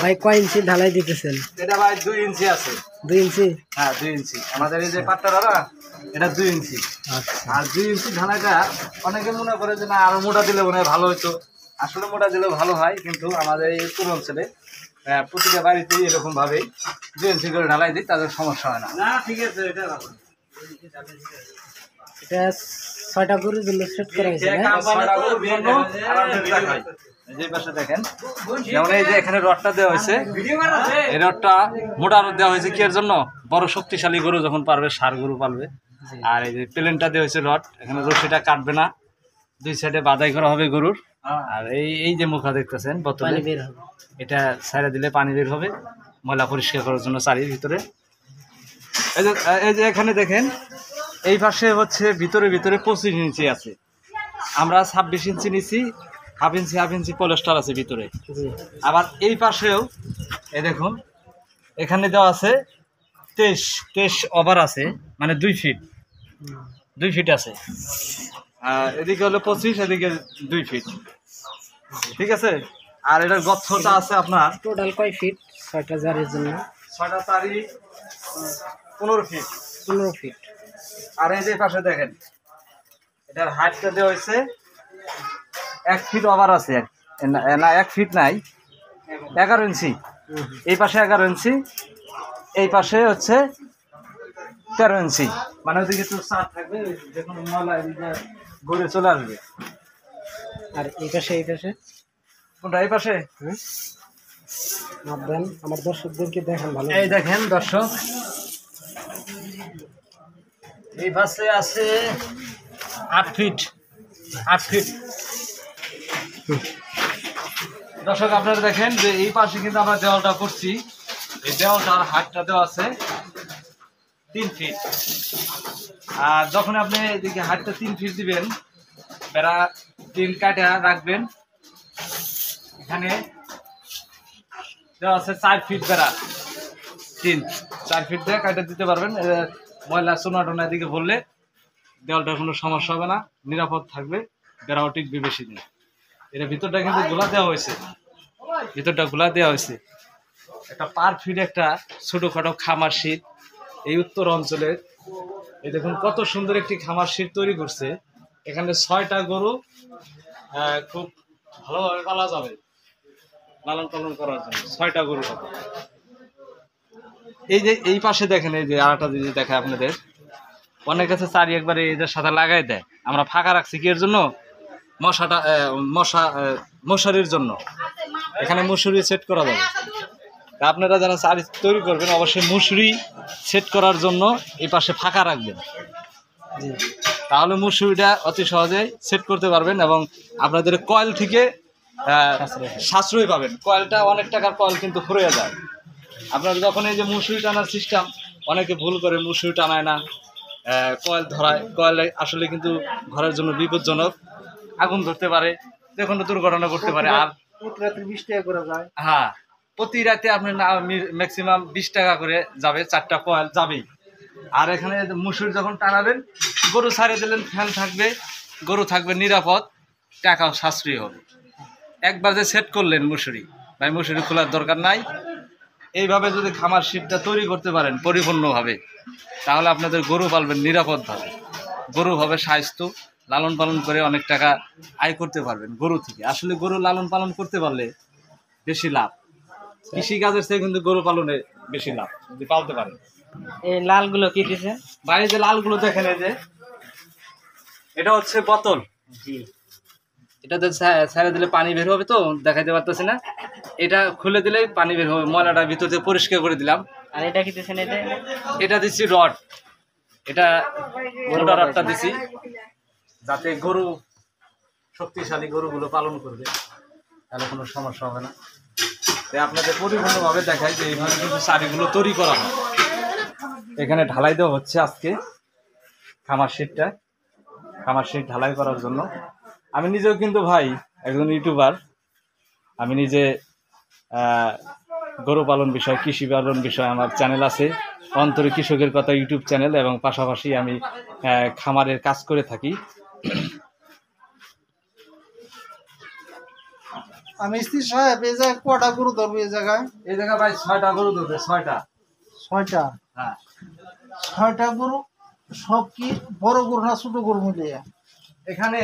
ভাই কয় ইঞ্চি ঢালাই দিতেছেন? এটা ভাই 2 ইঞ্চি আছে। 2 ইঞ্চি? হ্যাঁ 2 ইঞ্চি। আমাদের এই যে পাট্টারা না, এটা 2 ইঞ্চি। আচ্ছা। আর 2 ইঞ্চি ঢালাইটা অনেকে মনে করে যে না আরো মোটা দিলে মনে হয় ভালো হতো। আসলে মোটা দিলেও ভালো হয়, কিন্তু আমাদের এই পুরো অঞ্চলে প্রতিটা বাড়িতেই এরকম ভাবেই 2 ইঞ্চি করে ঢালাই দিই, তাদের সমস্যা হয় না। না ঠিক আছে, এটা ভালো। এটা 6টা গরুর জন্য সেট করা হয়েছে না? 6টা গরুর জন্য আরামদায়ক হয়। যে পাশে দেখেন, যেমন এই যে এখানে রডটা দেওয়া হয়েছে, এই রডটা মোটা রড দেওয়া হয়েছে কি এর জন্য? বড় শক্তিশালী গরু যখন পারবে, ষাঁড় গরু পারবে। আর এই যে প্লেনটা দেওয়া হয়েছে রড, এখানে রশিটা কাটবে না, 2 সাইডে বাঁধাই করা হবে গরুর। আর এই যে মুখা দেখতেছেন বোতলে, এটা ছাইড়া দিলে পানি বের হবে ময়লা পরিষ্কার করার জন্য চারির ভিতরে। এই যে এখানে দেখেন, এই পাশে হচ্ছে ভিতরে 25 ইঞ্চি আছে, আমরা 26 ইঞ্চি নিচ্ছি, হাফ ইঞ্চি পলেস্টার আছে ভিতরে। আবার এই পাশেও এই দেখুন, এখানে দেওয়া আছে 23 ওভার আছে, মানে 2 ফিট আছে। এদিকে হলো 25, এদিকে 2 ফিট, ঠিক আছে। আর এটার গর্তটা আছে আপনার টোটাল কয় ফিট 6টা জারের জন্য? 6টা চারি 15 ফিট। 15 ফিট। আর এই যে পাশে দেখেন, এটার হাইটটা দেওয়া হয়েছে 1 ফিট ওভার আছে, না 1 ফিট নাই, 11 ইঞ্চি। এই পাশে 11 ইঞ্চি, এই পাশে হচ্ছে 13 ইঞ্চি, মানে ওদিকে তো চার থাকবে, যে কোনো ময়লা ঘুরে চলে আসবে। আর এই পাশে? কোনটা? এই পাশে মাপবেন, আমার দর্শকদেরকে দেখেন ভালো। এই দেখেন দর্শক, এই পাশে আছে 8 ফিট। দর্শক আপনারা দেখেন যে এই পাশে কিন্তু আমরা দেওয়ালটা করছি, এই দেওয়ালটার হাইটটা দেওয়া আছে 3 ফিট। আর যখন আপনি এদিকে হাইটটা 3 ফিট দিবেন, বেড়া 3 কাটা রাখবেন, এখানে দেওয়া আছে 4 ফিট বেড়া, 4 ফিট দিয়ে কাটা দিতে পারবেন। ময়লা চুনা টোনা এদিকে ভরলে দেওয়ালটার কোনো সমস্যা হবে না, নিরাপদ থাকবে, বেড়াও টিকবে বেশি দিন। এটা ভিতরটা কিন্তু গোলা দেওয়া হয়েছে, একটা পার ফিট একটা ছোটখাটো খামার শীট এই উত্তর অঞ্চলে। এই দেখুন কত সুন্দর একটি খামার শীট তৈরি করছে। এখানে 6টা গরু খুব ভালোভাবে পালা যাবে, লালন পালন করার জন্য 6টা গরু হবে। এই যে এই পাশে দেখেন, এই যে আরেকটা জিনিস দেখায় আপনাদের, অনেক কাছে চারি একবারে এদের সাথে লাগাই দেয়। আমরা ফাঁকা রাখছি কি এর জন্য? মশারির জন্য। এখানে মশুরি সেট করা যাবে। আপনারা যারা চারি তৈরি করবেন অবশ্যই মশুরি সেট করার জন্য এই পাশে ফাঁকা রাখবেন, তাহলে মশুরিটা অতি সহজেই সেট করতে পারবেন এবং আপনাদের কয়েল থেকে সাশ্রয় পাবেন। কয়েলটা অনেক টাকার কয়েল কিন্তু ফুরিয়ে যায়। আপনারা যখন এই যে মশুরি টানার সিস্টেম, অনেকে ভুল করে মশুরি টানায় না, কয়েল ধরায়। কয়েল আসলে কিন্তু ঘরের জন্য বিপজ্জনক, আগুন ধরতে পারে, যে কোনো দুর্ঘটনা করতে পারে। আর প্রতি রাতে 20 টাকা করে যায়। হ্যাঁ, প্রতি রাতে আপনি ম্যাক্সিমাম 20 টাকা করে যাবে, 4টা কয়েল যাবেই। আর এখানে মশুরি যখন টানাবেন, গরু ছাড়িয়ে দিলেন, ফ্যান থাকবে, গরু থাকবে নিরাপদ, টাকাও সাশ্রয়ী হবে। একবার যে সেট করলেন মশুরি, ভাই মশুরি খোলার দরকার নাই। এইভাবে যদি খামার শীটটা তৈরি করতে পারেন পরিপূর্ণভাবে, তাহলে আপনাদের গরু পালবেন নিরাপদভাবে, গরু হবে স্বাস্থ্য, লালন পালন করে অনেক টাকা আয় করতে পারবেন গরু থেকে। আসলে গরু লালন পালন করতে পারলে বেশি লাভ, কৃষিকাজের থেকে কিন্তু গরু পালনে বেশি লাভ যদি পালতে পারেন। এই লালগুলো কি দিছে? বাইরে যে লালগুলো দেখেন, এই যে এটা হচ্ছে বোতল, এটাতে ছেড়ে দিলে পানি বের হবে, তো দেখাইতে পারতেছি না। এটা খুলে দিলেই পানি বের হবে, ময়লাটা ভিতর থেকে পরিষ্কার করে দিলাম। আর এটা কি দিচ্ছেন? এটা দিচ্ছি রড, এটা মোটা রডটা দিচ্ছি যাতে গরু শক্তিশালী গরুগুলো পালন করবে, তাহলে কোনো সমস্যা হবে না। তাই আপনাদের পরিপূর্ণভাবে দেখাই যে এইভাবে কিন্তু চারিগুলো তৈরি করা হয়। এখানে ঢালাই দেওয়া হচ্ছে আজকে খামার শীট ঢালাই করার জন্য। আমি নিজেও কিন্তু ভাই একজন ইউটিউবার, আমি নিজে গরু পালন বিষয়, কৃষি পালন বিষয় আমার চ্যানেল আছে, অন্তরে কৃষকের কথা ইউটিউব চ্যানেল, এবং পাশাপাশি আমি খামারের কাজ করে থাকি। আমি স্ত্রী সাহেব এই জায়গায় কটা গরু ধরবো এই জায়গায়? এই জায়গায় ভাই 6টা গরু ধরবে, 6টা। 6টা? হ্যাঁ। 6টা গরু সব কি বড় গরু না ছোট গরু মিলিয়ে? এখানে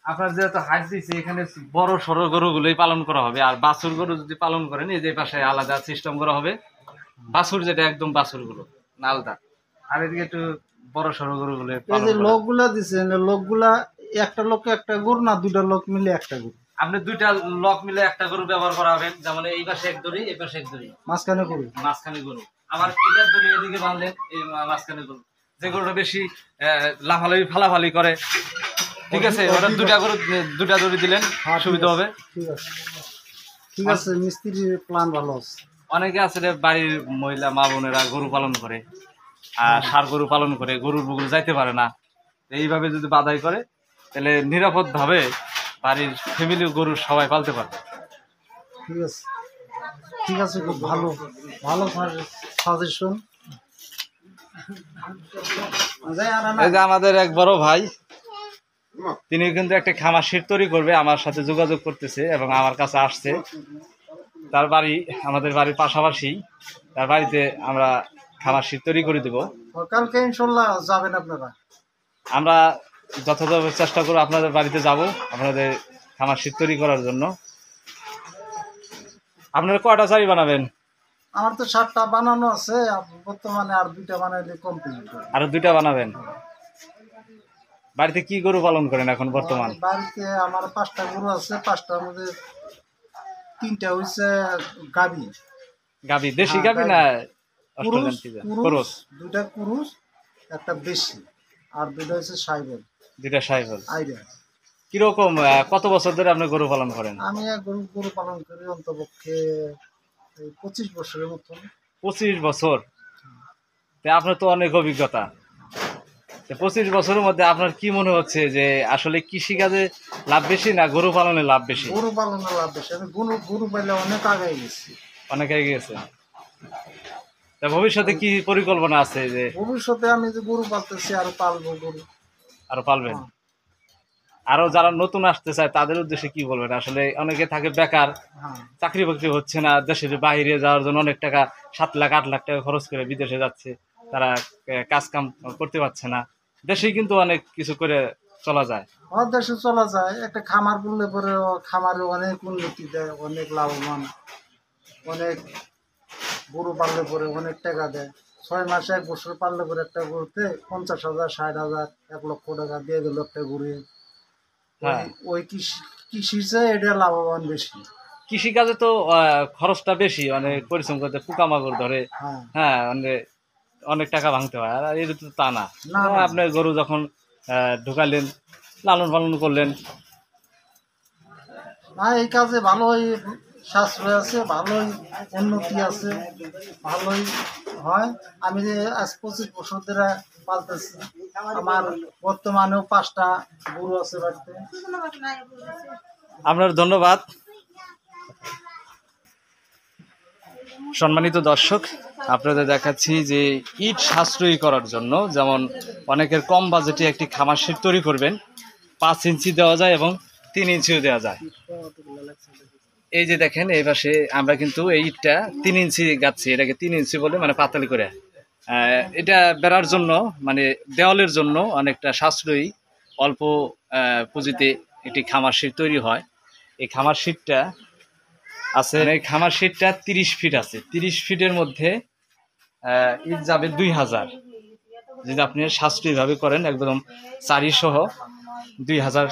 আপনার যেহেতু হাট দিচ্ছে, এখানে বড় সড়ো গরুগুলোই পালন করা হবে। আর বাছুর গরু যদি পালন করেন, এই যে পাশে আলাদা সিস্টেম করা হবে। বাছুর যেটা একদম বাছুর গুলো আলাদা, আর এদিকে একটু বড় সড়ো গরুগুলো এই যে লোকগুলা দিচ্ছেন, লোকগুলা একটা লোক একটা গরু না দুটা লোক মিলে একটা গরু? আপনি 2টা লোক মিলে একটা গরু ব্যবহার করা হবে। যেমন এই পাশে এক দড়ি, এই পাশে এক দড়ি, মাঝখানে গরু, মাঝখানে গরু। আবার এটার দড়ি এদিকে বাঁধলেন, এই মাঝখানে গরু। যে গরুটা বেশি লাফালাফি ফালাফালি করে, ঠিক আছে, ওরা 2টা গরু 2টা দড়ি দিলেন, সুবিধা হবে। ঠিক আছে, ঠিক আছে, মিস্ত্রির প্ল্যান ভালো আছে। অনেকে আছে রে বাড়ির মহিলা মা বোনেরা গরু পালন করে, আর ষাঁড় গরু পালন করে, গরুর বুগুলো যাইতে পারে না। এইভাবে যদি বাধাই করে, তাহলে নিরাপদ ভাবে বাড়ির ফ্যামিলি গরু সবাই পালতে পারবে। ঠিক আছে, ঠিক আছে, খুব ভালো ভালো সাজেশন। এই যে আমাদের এক বড় ভাই, তিনি কিন্তু একটা খামার শীট তৈরি করবে, আমার সাথে যোগাযোগ করতেছে এবং আমার কাছে আসছে। তার বাড়ি আমাদের বাড়ির পাশাপাশি, তার বাড়িতে আমরা খামার শীট তৈরি করে দেব। কালকে ইনশাল্লাহ যাবেন আপনারা? আমরা যথাযথ চেষ্টা করব আপনাদের বাড়িতে যাব, আপনাদের খামার শীট তৈরি করার জন্য। আপনারা কয়টা চারি বানাবেন? আমার তো 7টা বানানো আছে, বর্তমানে আর 2টা বানাইলে কমপ্লিট। আরো 2টা বানাবেন? বাড়িতে কি গরু পালন করেন এখন বর্তমান? বাড়িতে আমার 5টা গরু আছে, 5টার মধ্যে 3টা হইছে গাবি। গাবি দেশি গাবি না কুরুস? ক্রস? 2টা কুরুস, একটা দেশি, আর 2টা হচ্ছে সাইবেল। 2টা সাইবেল। আইডিয়া। কিরকম কত বছর ধরে আপনি গরু পালন করেন? আমি গরু পালন করি অন্তপক্ষে 25 বছরের মতন। 25 বছর? আপনার তো অনেক অভিজ্ঞতা। 25 বছরের মধ্যে আপনার কি মনে হচ্ছে যে আসলে কৃষিকাজে লাভ বেশি না গরু পালনে লাভ বেশি? গরু পালনে লাভ বেশি। আমি গরু পাইলে অনেক আগে গেছি। অনেক এগিয়ে গেছে। তা ভবিষ্যতে কি পরিকল্পনা আছে? যে ভবিষ্যতে আমি যে গরু পালতেছি, আরো পালবো গরু। আরো পালবেন? আরো যারা নতুন আসতে চায় তাদের উদ্দেশ্যে কি বলবেন? আসলে অনেকে থাকে বেকার, চাকরি বাকরি হচ্ছে না, দেশের বাইরে যাওয়ার জন্য অনেক টাকা 7 লাখ 8 লাখ টাকা খরচ করে বিদেশে যাচ্ছে, তারা কাজ কাম করতে পারছে না। দেশেই কিন্তু অনেক কিছু করে চলা যায়। দেশে চলা যায়। একটা খামার করলে পরে খামারে অনেক উন্নতি দেয়, অনেক লাভবান। অনেক গরু পাললে পরে অনেক টাকা দেয়। 6 মাসে 1 বছর পাললে পরে একটা গরুতে 50,000 60,000 1 লক্ষ টাকা দিয়ে গেল একটা গরু। ওই কৃষির চেয়ে এটা লাভবান বেশি। কৃষিকাজে তো খরচটা বেশি, মানে পরিশ্রম করতে, পোকামাকড় ধরে, হ্যাঁ, মানে অনেক টাকা ভাঙতে হয়। আর এটা তো তা না। আপনি গরু যখন ঢুকালেন, লালন পালন করলেন, না এই কাজে ভালোই সাশ্রয় আছে, ভালোই উন্নতি আছে, ভালোই হয়। আমি যে আজ 25 বছর ধরে পালতেছি, আমার বর্তমানেও 5টা গরু আছে বাড়িতে। আপনার ধন্যবাদ। সম্মানিত দর্শক, আপনাদের দেখাচ্ছি যে ইট সাশ্রয়ী করার জন্য, যেমন অনেকের কম বাজেটে একটি খামার শেড তৈরি করবেন, 5 ইঞ্চি দেওয়া যায় এবং 3 ইঞ্চিও দেওয়া যায়। এই যে দেখেন, এই পাশে আমরা কিন্তু এই ইটটা 3 ইঞ্চি গাচ্ছি, এটাকে 3 ইঞ্চি বলে, মানে পাতালি করে। এটা বেড়ার জন্য, মানে দেওয়ালের জন্য অনেকটা সাশ্রয়ী, অল্প পুঁজিতে একটি খামার শেড তৈরি হয়। এই খামার শেডটা আছে, এই খামার শেডটা 30 ফিট আছে। 30 ফিটের মধ্যে ইট যাবে 2000। যদি আপনি সাশ্রয়ীভাবে করেন, একদম চারি সহ 2000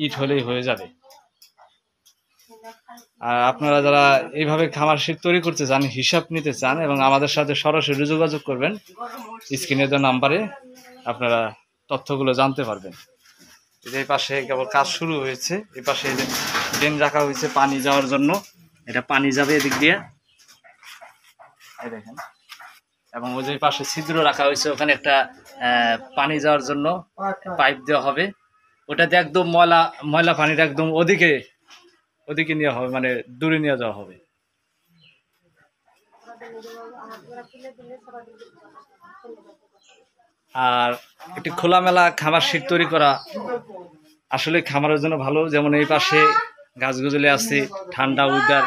ইট হলেই হয়ে যাবে। আর আপনারা যারা এইভাবে খামার শেড তৈরি করতে চান, হিসাব নিতে চান, এবং আমাদের সাথে সরাসরি যোগাযোগ করবেন, স্ক্রিনে দেওয়া নাম্বারে আপনারা তথ্যগুলো জানতে পারবেন। এই পাশে কেবল কাজ শুরু হয়েছে, এই পাশে ড্রেন রাখা হয়েছে পানি যাওয়ার জন্য, এটা পানি যাবে এদিক দিয়ে, এই দেখেন। এবং ওই যে পাশে ছিদ্র রাখা হয়েছে, ওখানে একটা পানি যাওয়ার জন্য পাইপ দেওয়া হবে। ওটাতে একদম ময়লা পানিটা একদম ওদিকে নেওয়া হবে, মানে দূরে নিয়ে যাওয়া হবে। আর একটি খোলামেলা খামার শেড তৈরি করা আসলে খামারের জন্য ভালো। যেমন এই পাশে গাছগুজলি আছে, ঠান্ডা উইদার,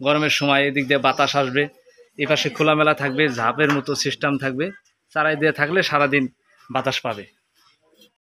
গরমের সময় এদিক দিয়ে বাতাস আসবে, এই পাশে খোলামেলা থাকবে, ঝাঁপের মতো সিস্টেম থাকবে, চারাই দিয়ে থাকলে সারাদিন বাতাস পাবে।